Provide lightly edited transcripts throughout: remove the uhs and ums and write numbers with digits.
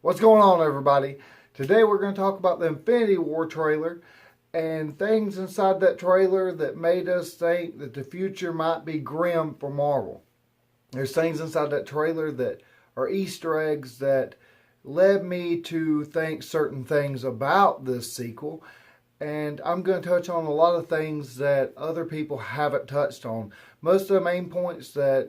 What's going on, everybody? Today we're going to talk about the Infinity War trailer and things inside that trailer that made us think that the future might be grim for Marvel. There's things inside that trailer that are Easter eggs that led me to think certain things about this sequel. And I'm going to touch on a lot of things that other people haven't touched on. Most of the main points that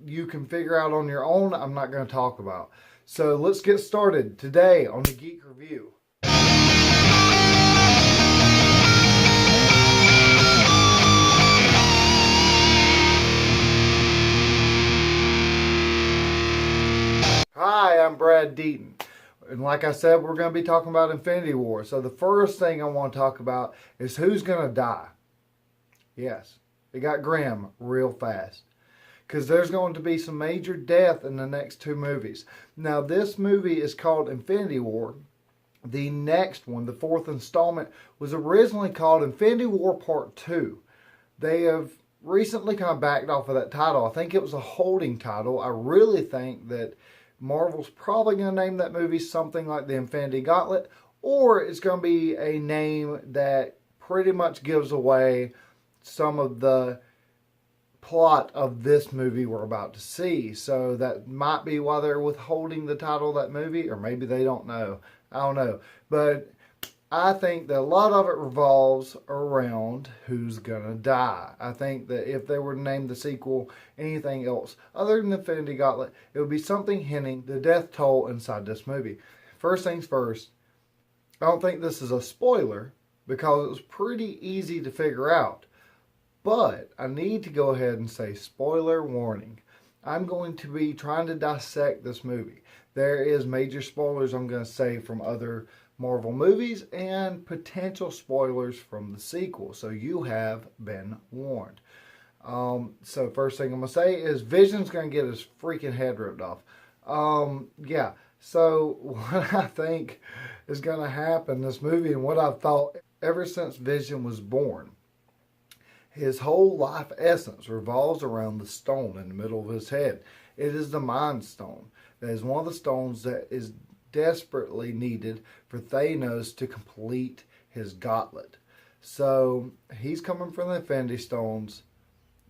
you can figure out on your own, I'm not going to talk about. So let's get started today on the Geek Review. Hi, I'm Brad Deaton. And like I said, we're going to be talking about Infinity War. So the first thing I want to talk about is who's going to die. Yes, it got grim real fast, because there's going to be some major death in the next two movies. Now, this movie is called Infinity War. The next one, the fourth installment, was originally called Infinity War Part 2. They have recently kind of backed off of that title. I think it was a holding title. I really think that Marvel's probably going to name that movie something like the Infinity Gauntlet, or it's going to be a name that pretty much gives away some of the plot of this movie we're about to see. So that might be why they're withholding the title of that movie, or maybe they don't know. I don't know. But I think that a lot of it revolves around who's gonna die. I think that if they were to name the sequel anything else other than Infinity Gauntlet, it would be something hinting the death toll inside this movie. First things first, I don't think this is a spoiler because it was pretty easy to figure out. But I need to go ahead and say spoiler warning. I'm going to be trying to dissect this movie. There is major spoilers I'm going to say from other Marvel movies and potential spoilers from the sequel. So you have been warned. So first thing I'm going to say is Vision's going to get his freaking head ripped off. Yeah. So what I think is going to happen in this movie, and what I've thought ever since Vision was born, his whole life essence revolves around the stone in the middle of his head. It is the Mind Stone. That is one of the stones that is desperately needed for Thanos to complete his gauntlet. So he's coming from the Infinity Stones.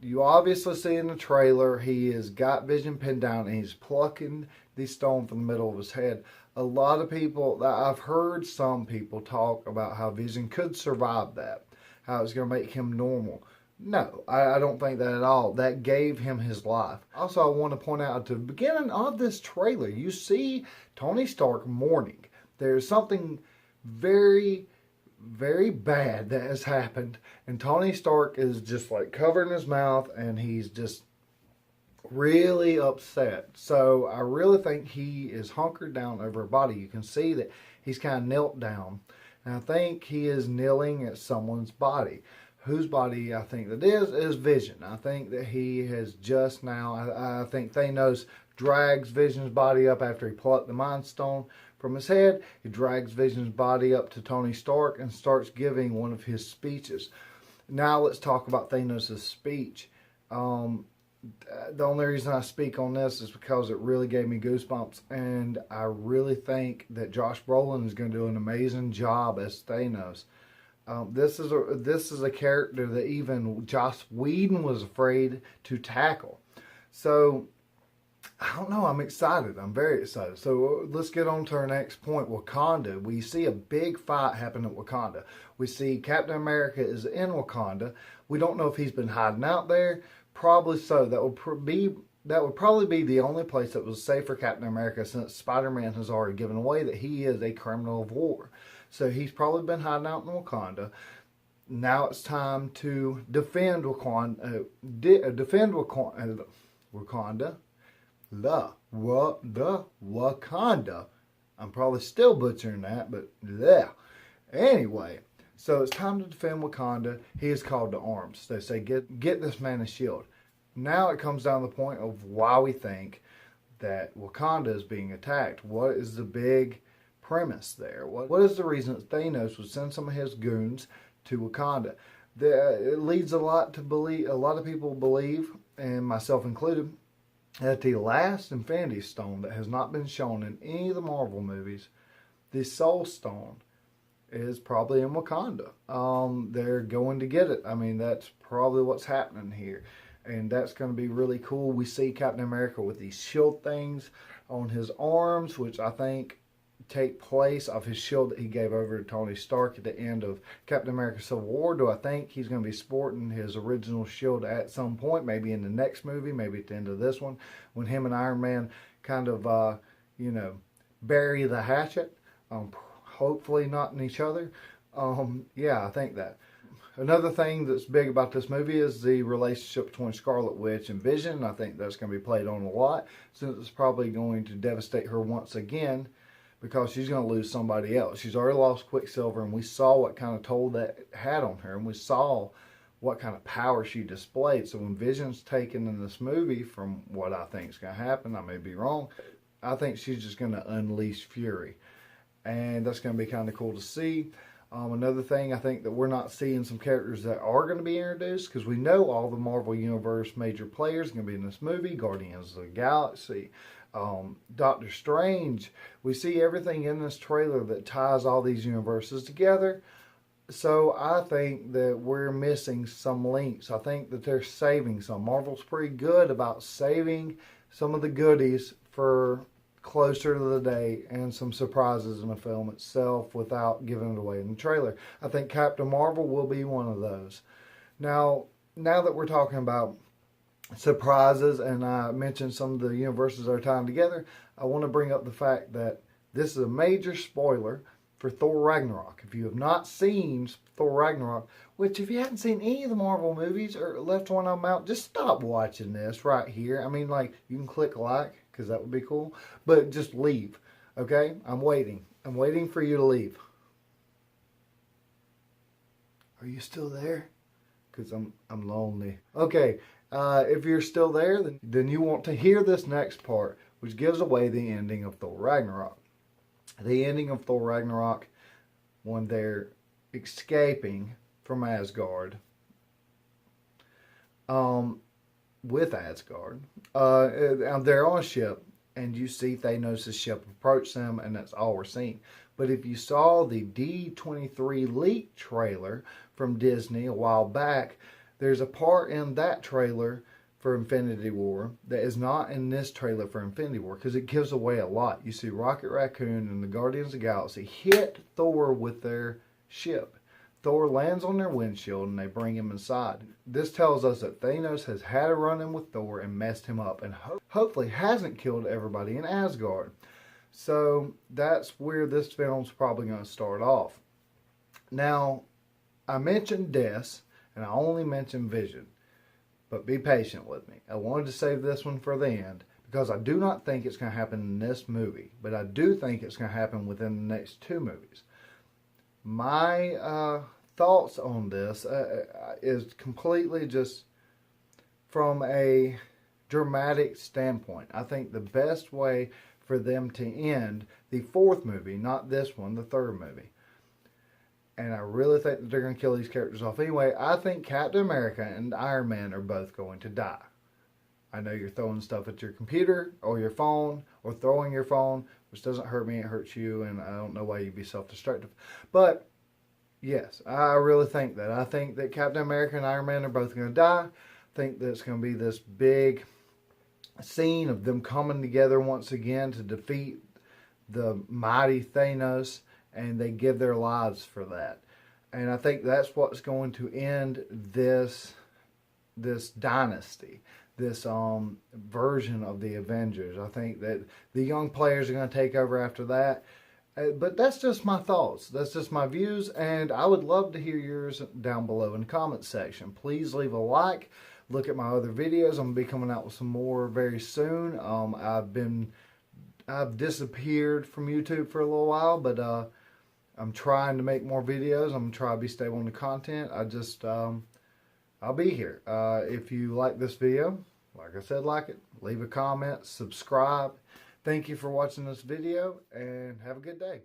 You obviously see in the trailer he has got Vision pinned down and he's plucking the stone from the middle of his head. A lot of people, I've heard some people talk about how Vision could survive that, how it's going to make him normal. No, I don't think that at all. That gave him his life. Also, I want to point out at the beginning of this trailer, you see Tony Stark mourning. There's something very, very bad that has happened. And Tony Stark is just like covering his mouth and he's just really upset. So I really think he is hunkered down over a body. You can see that he's kind of knelt down. And I think he is kneeling at someone's body. Whose body I think that is Vision. I think that he has just now, I think Thanos drags Vision's body up after he plucked the Mind Stone from his head. He drags Vision's body up to Tony Stark and starts giving one of his speeches. Now let's talk about Thanos' speech. The only reason I speak on this is because it really gave me goosebumps, and I really think that Josh Brolin is going to do an amazing job as Thanos. This is a character that even Joss Whedon was afraid to tackle. So, I don't know. I'm excited. I'm very excited. So, let's get on to our next point, Wakanda. We see a big fight happen at Wakanda. We see Captain America is in Wakanda. We don't know if he's been hiding out there. Probably so. That would probably be the only place that was safe for Captain America, since Spider-Man has already given away that he is a criminal of war. So he's probably been hiding out in Wakanda. Now it's time to defend Wakanda. Wakanda. I'm probably still butchering that, but yeah. Anyway, so it's time to defend Wakanda. He is called to arms. They say, get this man a shield. Now it comes down to the point of why we think that Wakanda is being attacked. What is the big premise there? What is the reason that Thanos would send some of his goons to Wakanda? It leads a lot of people believe, and myself included, that the last Infinity Stone that has not been shown in any of the Marvel movies, the Soul Stone, is probably in Wakanda. They're going to get it. I mean, that's probably what's happening here. And that's going to be really cool. We see Captain America with these shield things on his arms, which I think take place of his shield that he gave over to Tony Stark at the end of Captain America Civil War. Do I think he's going to be sporting his original shield at some point, maybe in the next movie, maybe at the end of this one, when him and Iron Man kind of, bury the hatchet? Hopefully not in each other. Yeah, I think that. Another thing that's big about this movie is the relationship between Scarlet Witch and Vision. I think that's going to be played on a lot, since it's probably going to devastate her once again, because she's going to lose somebody else. She's already lost Quicksilver, and we saw what kind of toll that had on her, and we saw what kind of power she displayed. So when Vision's taken in this movie, from what I think is going to happen, I may be wrong, I think she's just going to unleash fury. And that's going to be kind of cool to see. Another thing, I think that we're not seeing some characters that are going to be introduced, because we know all the Marvel Universe major players are going to be in this movie. Guardians of the Galaxy, Doctor Strange. We see everything in this trailer that ties all these universes together. So I think that we're missing some links. I think that they're saving some. Marvel's pretty good about saving some of the goodies for closer to the day and some surprises in the film itself without giving it away in the trailer. I think Captain Marvel will be one of those. Now that we're talking about surprises, and I mentioned some of the universes are tying together, I want to bring up the fact that this is a major spoiler for Thor Ragnarok. If you have not seen Thor Ragnarok, which if you hadn't seen any of the Marvel movies or left one of them out, just stop watching this right here. I mean, like, you can click like, because that would be cool, but just leave, okay? I'm waiting. I'm waiting for you to leave. Are you still there? Because I'm lonely. Okay, if you're still there, then you want to hear this next part, which gives away the ending of Thor Ragnarok. The ending of Thor Ragnarok, when they're escaping from Asgard, with Asgard, they're on a ship, and you see Thanos' ship approach them, and that's all we're seeing. But if you saw the D23 leak trailer from Disney a while back, there's a part in that trailer for Infinity War that is not in this trailer for Infinity War, because it gives away a lot. You see Rocket Raccoon and the Guardians of the Galaxy hit Thor with their ship. Thor lands on their windshield and they bring him inside. This tells us that Thanos has had a run-in with Thor and messed him up, and hopefully hasn't killed everybody in Asgard. So that's where this film's probably going to start off. Now, I mentioned deaths, and I only mentioned Vision. But be patient with me. I wanted to save this one for the end, because I do not think it's going to happen in this movie. But I do think it's going to happen within the next 2 movies. My thoughts on this is completely just from a dramatic standpoint. I think the best way for them to end the 4th movie, not this one, the 3rd movie. And I really think that they're going to kill these characters off anyway. I think Captain America and Iron Man are both going to die. I know you're throwing stuff at your computer or your phone, or throwing your phone, which doesn't hurt me, it hurts you, and I don't know why you'd be self-destructive. But, yes, I really think that. I think that Captain America and Iron Man are both going to die. I think that it's going to be this big scene of them coming together once again to defeat the mighty Thanos, and they give their lives for that. And I think that's what's going to end this dynasty, this version of the Avengers. I think that the young players are going to take over after that. But that's just my thoughts. That's just my views, and I would love to hear yours down below in the comments section. Please leave a like. Look at my other videos. I'm going to be coming out with some more very soon. I've disappeared from YouTube for a little while, but I'm trying to make more videos. I'm going to try to be stable in the content. I'll be here. If you like this video, like I said, like it, leave a comment, subscribe. Thank you for watching this video, and have a good day.